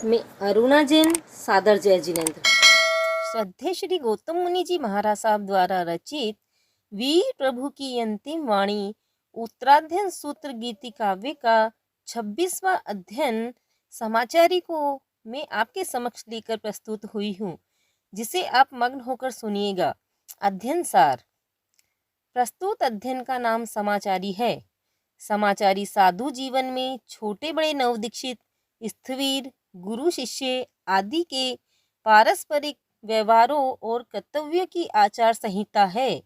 मैं अरुणा जैन, सादर जय जिनेन्द्र। श्रद्धेय श्री गौतम मुनि जी महाराज साहब द्वारा रचित वीर प्रभु की अंतिम वाणी उत्तराध्ययन सूत्र गीति काव्य का 26वां अध्ययन समाचारी को मैं आपके समक्ष लेकर प्रस्तुत हुई हूँ, जिसे आप मग्न होकर सुनिएगा। अध्ययन सार। प्रस्तुत अध्ययन का नाम समाचारी है। समाचारी साधु जीवन में छोटे बड़े नवदीक्षित स्थविर गुरु शिष्य आदि के पारस्परिक व्यवहारों और कर्तव्यों की आचार संहिता है।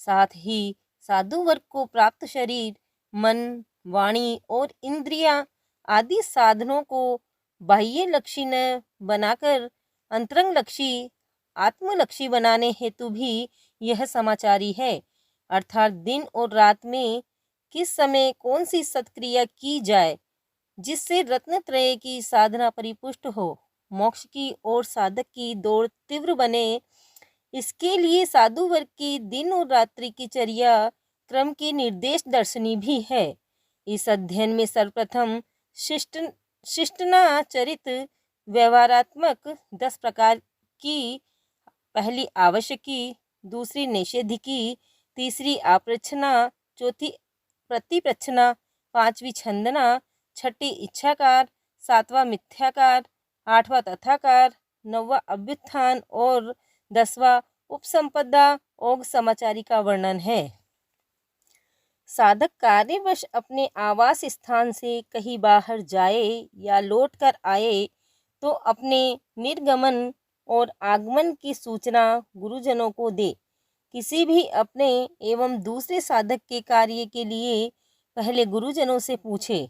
साथ ही साधु वर्ग को प्राप्त शरीर, मन, वाणी और इंद्रियां आदि साधनों को बाह्य लक्षी न बनाकर अंतरंग लक्षी, आत्मलक्षी बनाने हेतु भी यह समाचारी है। अर्थात दिन और रात में किस समय कौन सी सत्क्रिया की जाए जिससे रत्नत्रय की साधना परिपुष्ट हो, मोक्ष की ओर साधक की दौड़ तीव्र बने, इसके लिए साधु वर्ग की दिन और रात्रि की चर्या क्रम की निर्देश दर्शनी भी है। इस अध्ययन में सर्वप्रथम शिष्टनाचरित व्यवहारात्मक 10 प्रकार की, पहली आवश्यकी, दूसरी निषेधिकी, तीसरी आप्रच्छना, चौथी प्रतिप्रच्छना, पांचवी छंदना, छठी इच्छाकार, सातवां मिथ्याकार, आठवां तथाकार, नौवां अभ्युत्थान और 10वां उपसंपदा ओग समाचारी का वर्णन है। साधक कार्यवश अपने आवास स्थान से कहीं बाहर जाए या लौट कर आए तो अपने निर्गमन और आगमन की सूचना गुरुजनों को दे। किसी भी अपने एवं दूसरे साधक के कार्य के लिए पहले गुरुजनों से पूछे।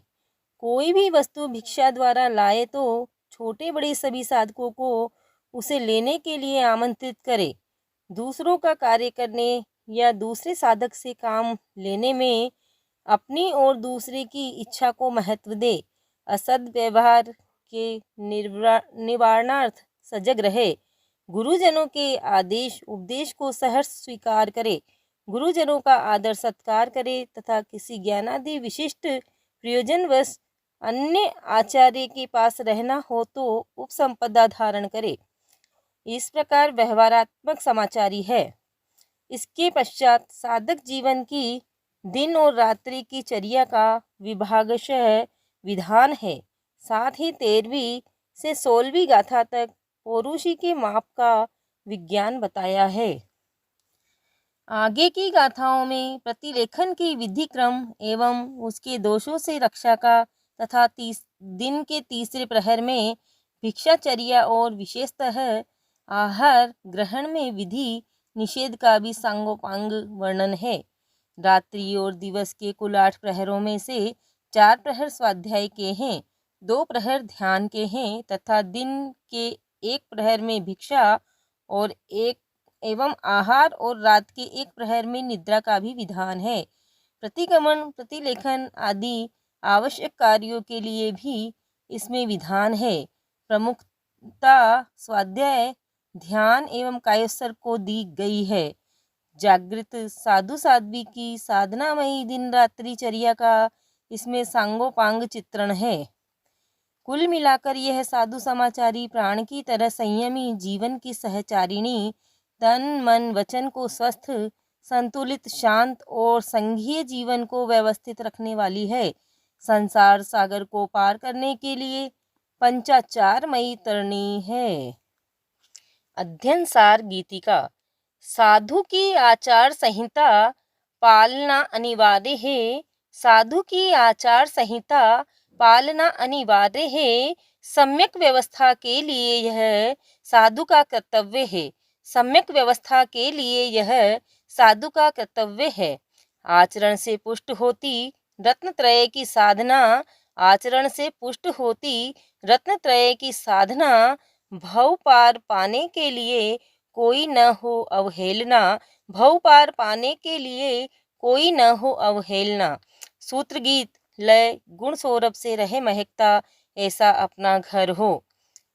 कोई भी वस्तु भिक्षा द्वारा लाए तो छोटे बड़े सभी साधकों को उसे लेने के लिए आमंत्रित करे। दूसरों का कार्य करने या दूसरे साधक से काम लेने में अपनी और दूसरे की इच्छा को महत्व दे। असद व्यवहार के निवारणार्थ सजग रहे। गुरुजनों के आदेश उपदेश को सहर्ष स्वीकार करे। गुरुजनों का आदर सत्कार करे तथा किसी ज्ञानादि विशिष्ट प्रयोजनवश अन्य आचार्य के पास रहना हो तो उपसंपदा धारण करे। इस प्रकार व्यवहारात्मक समाचारी है। इसके पश्चात साधक जीवन की दिन और रात्रि की चर्या का विभागशः विधान है। साथ ही 13वीं से 16वीं गाथा तक पौरुषी के माप का विज्ञान बताया है। आगे की गाथाओं में प्रतिलेखन की विधि क्रम एवं उसके दोषों से रक्षा का तथा दिन के तीसरे प्रहर में भिक्षाचर्या और विशेषतः आहार ग्रहण में विधि निषेध का भी सांगोपांग वर्णन है। रात्रि और दिवस के कुल 8 प्रहरों में से 4 प्रहर स्वाध्याय के हैं, 2 प्रहर ध्यान के हैं तथा दिन के 1 प्रहर में भिक्षा और एक एवं आहार और रात के 1 प्रहर में निद्रा का भी विधान है। प्रतिगमन, प्रतिलेखन आदि आवश्यक कार्यों के लिए भी इसमें विधान है। प्रमुखता स्वाध्याय, ध्यान एवं कायोत्सर्ग को दी गई है। जागृत साधु साध्वी की साधनामयी दिन रात्रि चर्या का इसमें सांगोपांग चित्रण है। कुल मिलाकर यह साधु समाचारी प्राण की तरह संयमी जीवन की सहचारिणी, तन मन वचन को स्वस्थ, संतुलित, शांत और संघीय जीवन को व्यवस्थित रखने वाली है। संसार सागर को पार करने के लिए पंचाचारमयी तरणी है। अध्ययन सार गीतिका। साधु की आचार संहिता पालना अनिवार्य है। साधु की आचार संहिता पालना अनिवार्य है। सम्यक व्यवस्था के लिए यह साधु का कर्तव्य है। सम्यक व्यवस्था के लिए यह साधु का कर्तव्य है। आचरण से पुष्ट होती रत्नत्रय की साधना, आचरण से पुष्ट होती रत्नत्रय की साधना, भव पार पाने के लिए कोई न हो अवहेलना, भव पार पाने के लिए कोई न हो अवहेलना। सूत्र गीत लय गुण सौरभ से रहे महकता ऐसा अपना घर हो।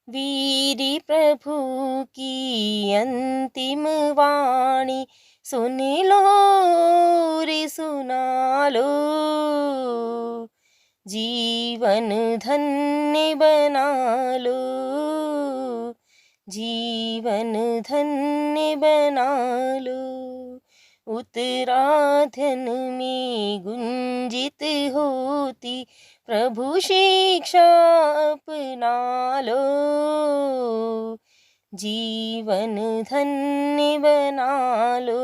वीरी प्रभु की अंतिम वाणी सुन लो रे सुना लो, जीवन धन्य बना लो। जीवन धन्य बना लो। उत्तराधन में गुंजित होती प्रभु शिक्षा अपना लो। जीवन धन्य बना लो।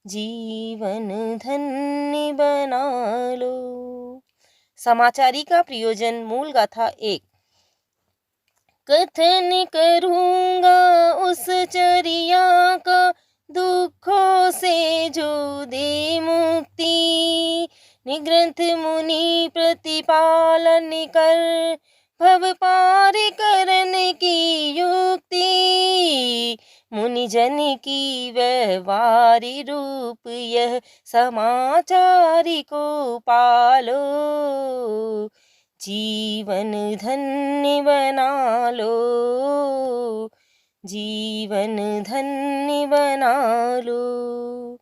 जीवन धन्य बना लो। समाचारी का प्रयोजन। मूल गाथा 1। कथन करूँगा उस चर्या का, दुखों से जो दे मुक्ति। निग्रंथ मुनि प्रतिपालन कर, भव पार करन की युक्ति। मुनि जन की व्यवहारी रूप, यह समाचारी को पालो। जीवन धन्य बना लो। जीवन धन्य बना लो।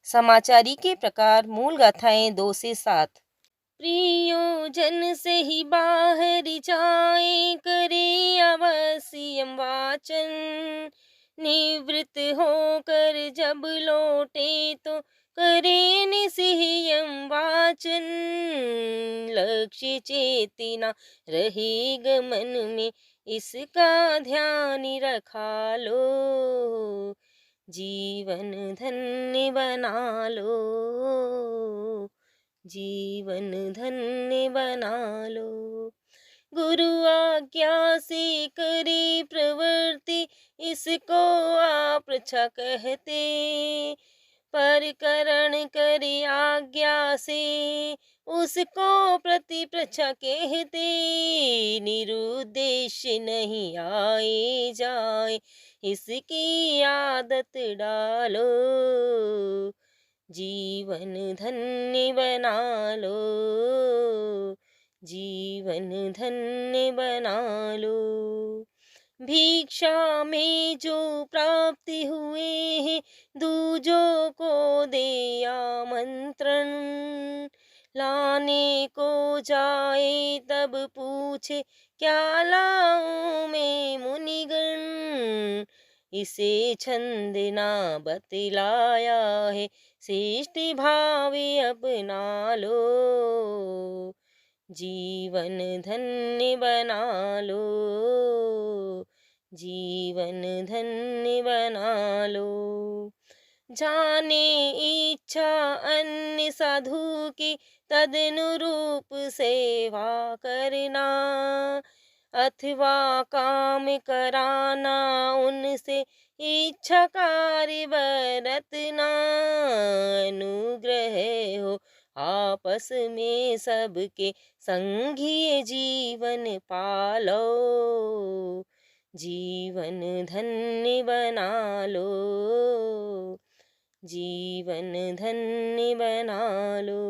समाचारी के प्रकार। मूल गाथाएं 2 से 7। प्रियोजन से ही बाहर जाए, करे अवश्यम वाचन। निवृत्त होकर जब लौटे, तो करे निसियम वाचन। लक्ष्य चेतना रहेगा मन में, इसका ध्यान रखा लो। जीवन धन्य बना लो। जीवन धन्य बना लो। गुरु आज्ञा से करे प्रवृत्ति, इसको आप रक्षा कहते। परकरण करे आज्ञा से, उसको प्रति प्रच्छा कहते। निरुद्देश्य नहीं आए जाए, इसकी आदत डालो। जीवन धन्य बना लो। जीवन धन्य बना लो। भिक्षा में जो प्राप्ति हुए हैं, दूजों को दे आमंत्रण। लाने को जाए तब पूछे, क्या लाऊं मैं मुनिगण। इसे छंद ना बतलाया है, श्रेष्ठ भावे अपना लो। जीवन धन्य बना लो। जीवन धन्य बना लो। जाने इच्छा अन्य साधु की, तदनुरूप सेवा करना। अथवा काम कराना उनसे, इच्छा कार्य बरतना। अनुग्रह हो आपस में सबके, संघीय जीवन पालो। जीवन धन्य बना लो। जीवन धन्य बना लो।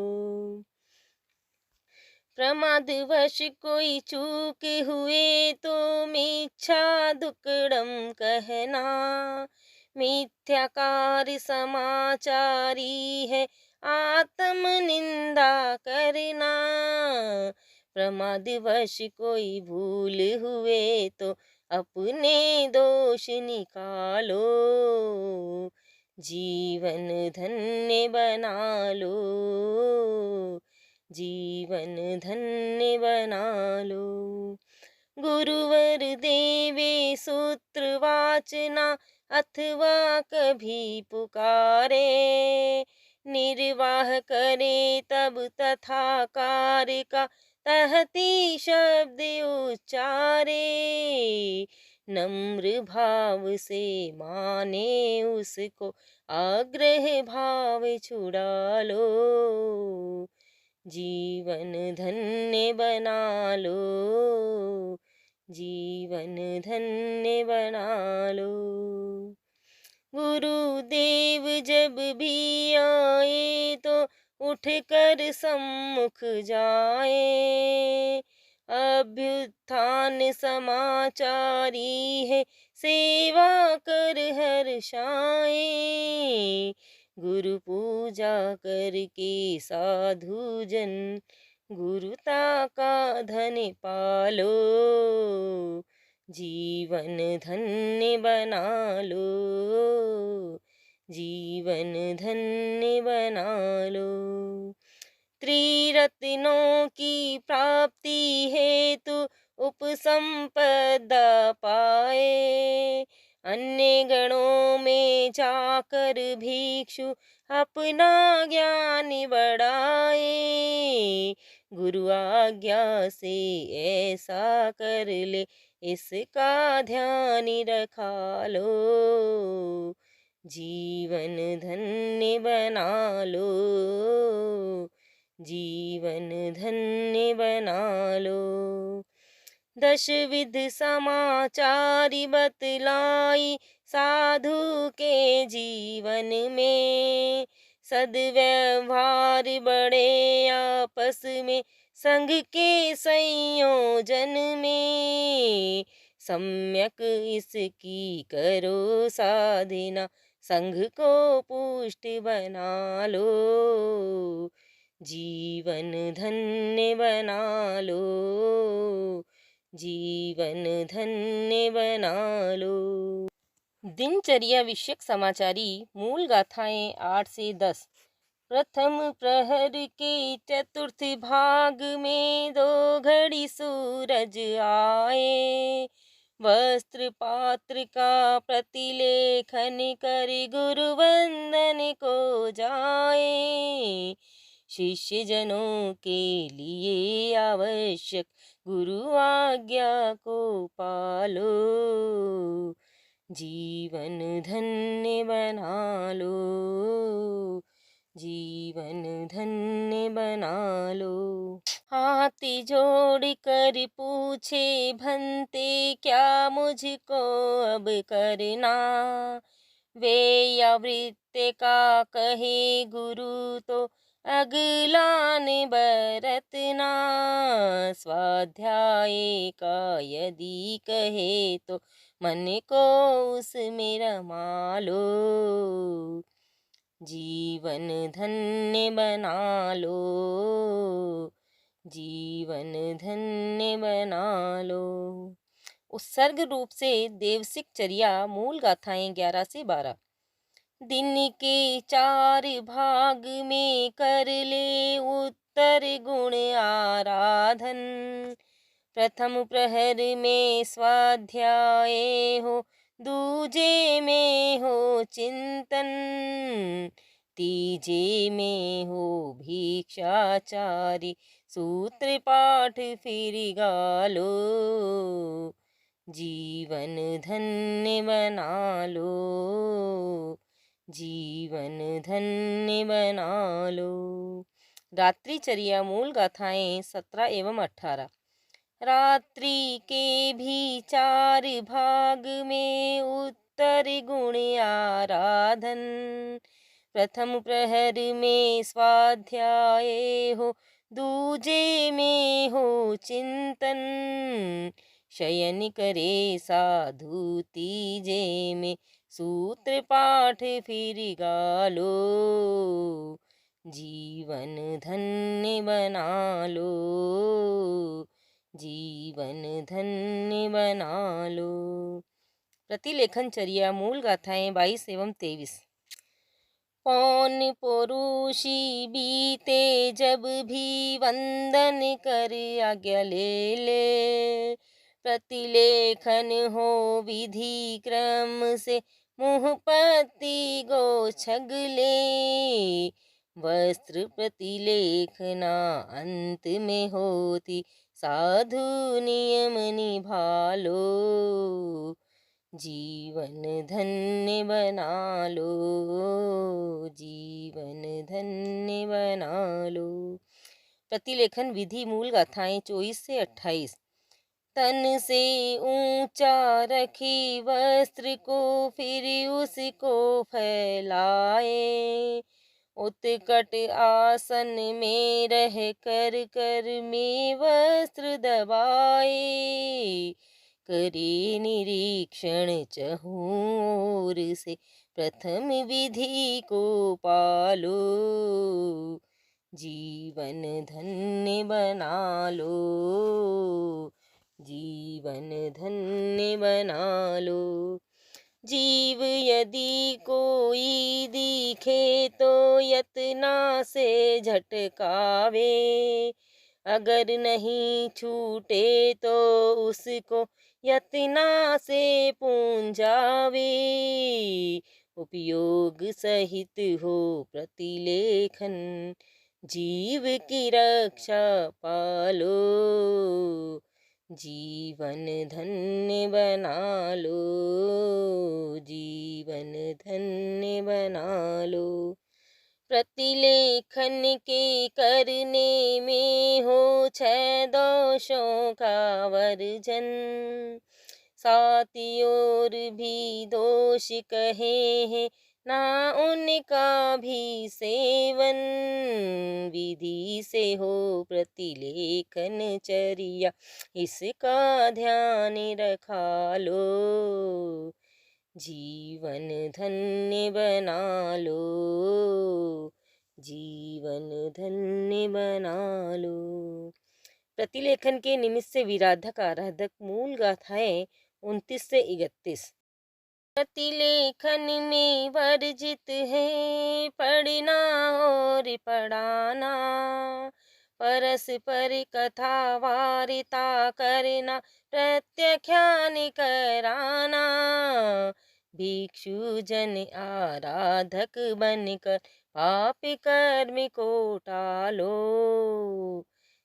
प्रमादवश कोई चूक हुए, तो मिच्छा दुक्कडम कहना। मिथ्याकार समाचारी है, आत्म निंदा करना। प्रमादवश कोई भूल हुए, तो अपने दोष निकालो। जीवन धन्य बना लो। जीवन धन्य बना लो। गुरुवर देवे सूत्र वाचना, अथवा कभी पुकारे। निर्वाह करे तब तथा कार्य का, तहती शब्द उच्चारे। नम्र भाव से माने उसको, आग्रह भाव छुड़ा लो। जीवन धन्य बना लो। जीवन धन्य बना लो। गुरुदेव जब भी आए, तो उठकर सम्मुख जाए। अभ्युत्थान समाचारी है, सेवा कर हर्षाए। गुरु पूजा करके साधु जन, गुरुता का धन पालो। जीवन धन्य बना लो, जीवन धन्य बना लो। त्रिरत्नों की प्राप्ति हेतु उपसंपदा पाए, अन्य गणों में जाकर भिक्षु अपना ज्ञान बढ़ाए। गुरु आज्ञा से ऐसा कर ले, इसका ध्यान रखा लो, जीवन धन्य बना लो, जीवन धन्य बना लो। दश विध समाचारी बतलाई साधु के जीवन में, सद्व्यवहार बढ़े आपस में, संघ के संयोजन में। सम्यक इसकी करो साधना, संघ को पुष्ट बना लो, जीवन धन्य बना लो, जीवन धन्य बना लो। दिनचर्या विषयक समाचारी मूल गाथाएं 8 से 10। प्रथम प्रहर के चतुर्थ भाग में 2 घड़ी सूरज आए, वस्त्र पात्र का प्रतिलेखन कर गुरु वंदन को जाए। शिष्य जनों के लिए आवश्यक गुरु आज्ञा को पालो, जीवन धन्य बना लो, जीवन धन्य बना लो। हाथ जोड़ कर पूछे भंते, क्या मुझको अब करना? वे या वृत्य का कहे गुरु तो अगलान बरतना, स्वाध्याय का यदि कहे तो मन को उसमें रमा लो, जीवन धन्य बना लो, जीवन धन्य बना लो। उत्सर्ग रूप से देवसिक चर्या मूल गाथाएं 11 से 12। दिन के 4 भाग में कर ले उत्तर गुण आराधन, प्रथम प्रहर में स्वाध्याय हो, दूजे में हो चिंतन, तीजे में हो भिक्षाचारी, सूत्र पाठ फिर गालो, जीवन धन्य बना लो, जीवन धन्य बना लो। रात्रिचर्या मूल गाथाएं 17 एवं 18। रात्रि के भी 4 भाग में उत्तर गुण आराधन, प्रथम प्रहर में स्वाध्याय हो, दूजे में हो चिंतन, शयन करे साधु तीजे में, सूत्र पाठ फिर गालो, जीवन धन्य बना लो, जीवन धन्य बना लो। प्रतिलेखन चर्या मूल गाथाएं 22 एवं 23। पौन पुरुषी बीते जब भी वंदन कर आज्ञा ले ले, प्रतिलेखन हो विधि क्रम से, मुँह पत्ती गो छगले, वस्त्र प्रतिलेखना अंत में होती, साधु नियम निभालो, जीवन धन्य बना लो, जीवन धन्य बना लो। प्रतिलेखन विधि मूल गाथाएं 24 से 28। तन से ऊंचा रखी वस्त्र को, फिर उसको फैलाए, उत्कट आसन में रह कर कर में वस्त्र दबाए, करे निरीक्षण चहु ओर से, प्रथम विधि को पालो, जीवन धन्य बना लो, जीवन जीवन धन्य बना लो। जीव यदि कोई दिखे तो यतना से झटकावे, अगर नहीं छूटे तो उसको यतना से पूंजावे। उपयोग सहित हो प्रतिलेखन, जीव की रक्षा पालो। जीवन धन्य बना लो, जीवन धन्य बना लो। प्रतिलेखन के करने में हो 6 दोषों का वर्जन, सात और भी दोष कहे हैं ना उनका भी सेवन। विधि से हो प्रतिलेखन चर्या, इसका ध्यान रखा लो। जीवन धन्य बना लो, जीवन धन्य बना लो। प्रतिलेखन के निमित्त से विराधक आराधक मूल गाथाएं 29 से 31। प्रतिलेखन में वर्जित है पढ़ना और पढ़ाना, परस्पर कथा वार्ता करना, प्रत्याख्यान कराना। भिक्षु जन आराधक बनकर पाप कर्म को टालो।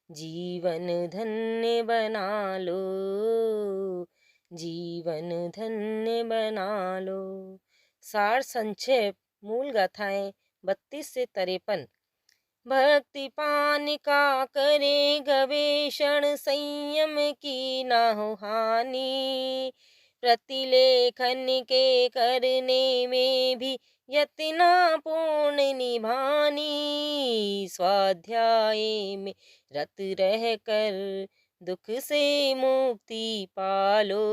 जीवन धन्य बना लो, जीवन धन्य बना लो। सार संक्षेप मूल गाथाएं 32 से 53। भक्ति पान का करे गवेषण, संयम की ना हो हानि। प्रतिलेखन के करने में भी यतना पूर्ण निभानी। स्वाध्याय में रत रह कर दुख से मुक्ति पालो।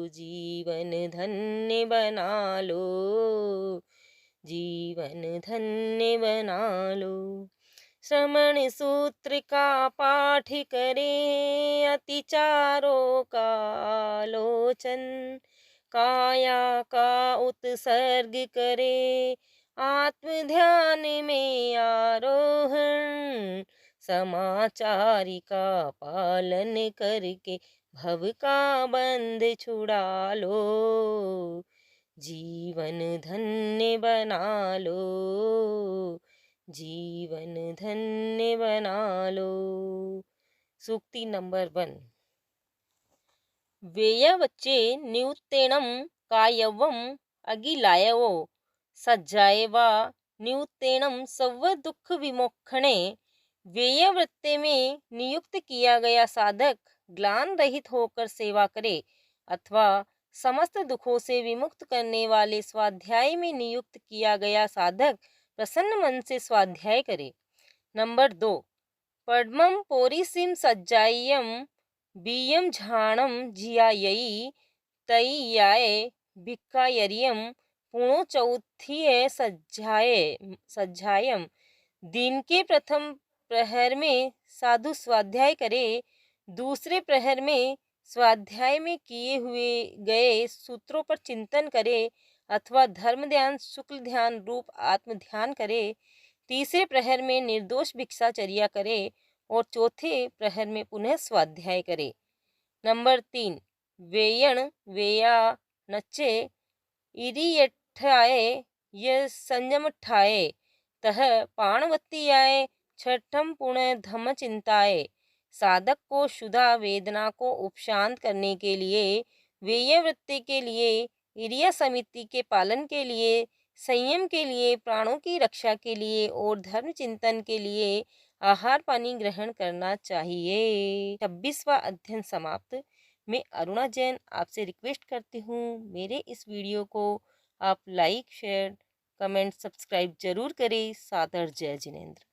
जीवन धन्य बना लो, जीवन धन्य बना लो। श्रवण सूत्र का पाठ करे, अतिचारों का आलोचन। काया का उत्सर्ग करे, आत्म ध्यान में आरोहण। समाचारी का पालन करके भव का बंध छुड़ा लो। जीवन धन्य बना लो, जीवन धन्य बना लो। सूक्ति नंबर 1। वेयवच्चे नियुक्तेणं कायवं अगिलायवो, सज्जायवा नियुक्तेणं सर्व दुख विमोक्षणे। व्ययवृत्ति में नियुक्त किया गया साधक ग्लान रहित होकर सेवा करे, अथवा समस्त दुखों से विमुक्त करने वाले स्वाध्याय में नियुक्त किया गया साधक प्रसन्न मन से स्वाध्याय करे। नंबर 2। पद्मं पोरिसिं सज्जाय्यं बियं झाणं जियायई तैयाय भिक्कायर्यं पुणो चौथिय सज्जायम। दिन के प्रथम प्रहर में साधु स्वाध्याय करे, दूसरे प्रहर में स्वाध्याय में किए हुए गए सूत्रों पर चिंतन करे अथवा धर्म ध्यान शुक्ल ध्यान रूप आत्म ध्यान करे, तीसरे प्रहर में निर्दोष भिक्षाचर्या करे और चौथे प्रहर में पुनः स्वाध्याय करे। नंबर 3। वेयण वेया नच्चे इरियठाए य संयम ठाए, तह पाणवत्तियाय छठम पुण्य धम चिंताए। साधक को शुदा वेदना को उपशांत करने के लिए, वेय वृत्ति के लिए, इरिया समिति के पालन के लिए, संयम के लिए, प्राणों की रक्षा के लिए और धर्म चिंतन के लिए आहार पानी ग्रहण करना चाहिए। 26वां अध्ययन समाप्त। मैं अरुणा जैन आपसे रिक्वेस्ट करती हूँ, मेरे इस वीडियो को आप लाइक शेयर कमेंट सब्सक्राइब जरूर करें। सादर जय जिनेंद्र।